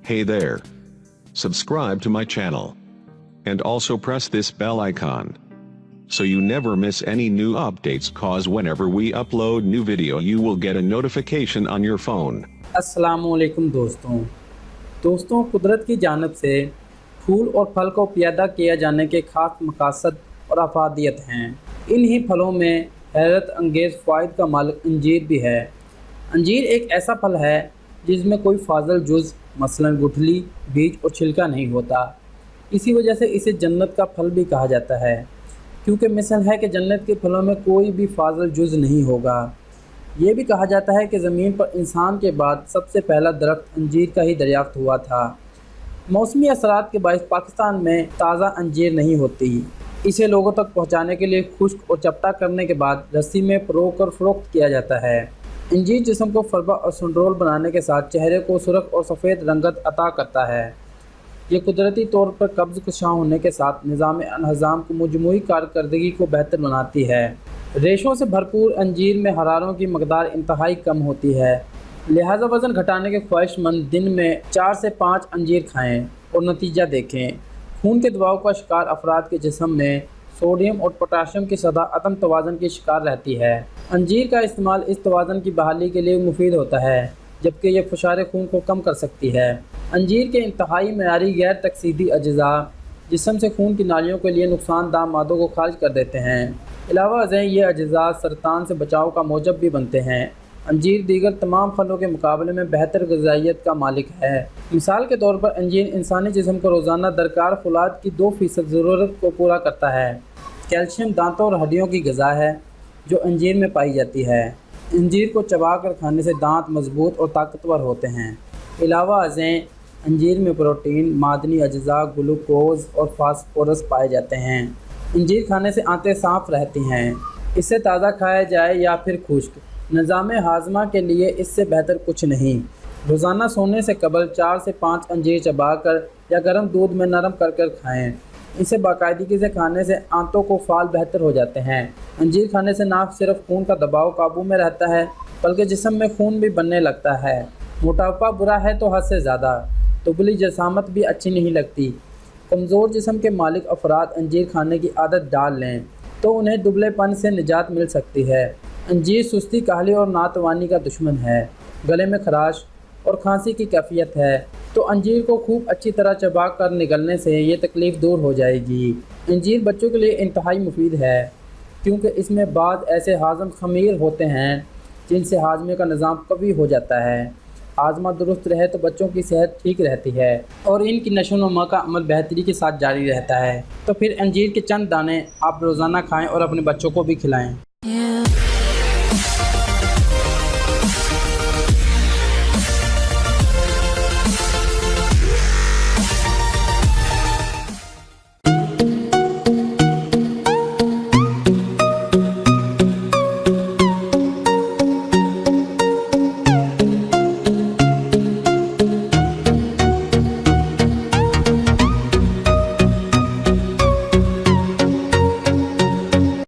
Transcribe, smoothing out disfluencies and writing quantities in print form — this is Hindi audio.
Hey there. Subscribe to my channel. And also press this bell icon. So you never miss any new updates, cause whenever we upload new video you will get a notification on your phone. अस्सलामुअलैकुम दोस्तों, कुदरत की जानिब से फूल और फल को पैदा किया जाने के ख़ास मकासद और अफादियत हैं। इन्हीं फलों में हैरत अंगेज़ फ़वाइद का मालिक अंजीर भी है। अंजीर एक ऐसा फल है जिसमें कोई फाजल जुज़ मसलन गुठली, बीज और छिलका नहीं होता। इसी वजह से इसे जन्नत का फल भी कहा जाता है, क्योंकि मिसल है कि जन्नत के फलों में कोई भी फाजल जुज़ नहीं होगा। ये भी कहा जाता है कि ज़मीन पर इंसान के बाद सबसे पहला दरख्त अंजीर का ही दरियाफ्त हुआ था। मौसमी असरात के बायस पाकिस्तान में ताज़ा अंजीर नहीं होती। इसे लोगों तक पहुंचाने के लिए खुश्क और चपटा करने के बाद रस्सी में परोकर फ़रोख्त किया जाता है। अंजीर जिस्म को फरबा और सुंडरोल बनाने के साथ चेहरे को सुर्ख और सफ़ेद रंगत अता करता है। ये कुदरती तौर पर कब्ज़ कुशा होने के साथ निज़ाम हज़म को मजमूई कारकर्दगी को बेहतर बनाती है। रेशों से भरपूर अंजीर में हरारों की मकदार इंतहाई कम होती है, लिहाजा वज़न घटाने के ख्वाहिशमंद दिन में 4 से 5 अंजीर खाएँ और नतीजा देखें। खून के दबाव का शिकार अफराद के जिस्म में सोडियम और पोटाशियम की सतह अदम तवाज़न की शिकार रहती है। अंजीर का इस्तेमाल इस तवाज़न की बहाली के लिए मुफीद होता है, जबकि यह फुशार खून को कम कर सकती है। अंजीर के इंतहाई मयारी गैर तकसीदी अज्जा जिस्म से खून की नालियों के लिए नुकसानदा मादों को खारिज कर देते हैं। अलावा अज़ें ये अज्जा सरतान से बचाव का मौजब भी बनते हैं। अंजीर दीगर तमाम फलों के मुकाबले में बेहतर ग़िज़ाइयत का मालिक है। मिसाल के तौर पर अंजीर इंसानी जिस्म को रोज़ाना दरकार फुलाद की 2% ज़रूरत को पूरा करता है। कैल्शियम दांतों और हड्डियों की ग़िज़ा है जो अंजीर में पाई जाती है। अंजीर को चबा कर खाने से दांत मजबूत और ताकतवर होते हैं। अलावा अज़ें अंजीर में प्रोटीन, मादनी अज्जा, ग्लूकोज और फास्फोरस पाए जाते हैं। अंजीर खाने से आंतें साफ़ रहती हैं। इसे ताज़ा खाया जाए या फिर खुश्क, निज़ाम हाजमा के लिए इससे बेहतर कुछ नहीं। रोज़ाना सोने से कबल 4 से 5 अंजीर चबा कर या गर्म दूध में नरम कर कर खाएँ। इसे बाकायदगी से खाने से आंतों को फाल बेहतर हो जाते हैं। अंजीर खाने से ना सिर्फ खून का दबाव काबू में रहता है, बल्कि जिस्म में खून भी बनने लगता है। मोटापा बुरा है तो हद से ज़्यादा, दुबली जसामत भी अच्छी नहीं लगती। कमज़ोर जिस्म के मालिक अफराद अंजीर खाने की आदत डाल लें तो उन्हें दुबलेपन से निजात मिल सकती है। अंजीर सुस्ती, काहली और नातवानी का दुश्मन है। गले में खराश और खांसी की कैफियत है तो अंजीर को खूब अच्छी तरह चबा कर निगलने से ये तकलीफ़ दूर हो जाएगी। अंजीर बच्चों के लिए इंतहाई मुफीद है, क्योंकि इसमें बाद ऐसे हाज़म खमीर होते हैं जिनसे हाजमे का निज़ाम कवी हो जाता है। हाजमा दुरुस्त रहे तो बच्चों की सेहत ठीक रहती है और इनकी नशो-नुमा का अमल बेहतरी के साथ जारी रहता है। तो फिर अंजीर के चंद दाने आप रोज़ाना खाएँ और अपने बच्चों को भी खिलाएँ।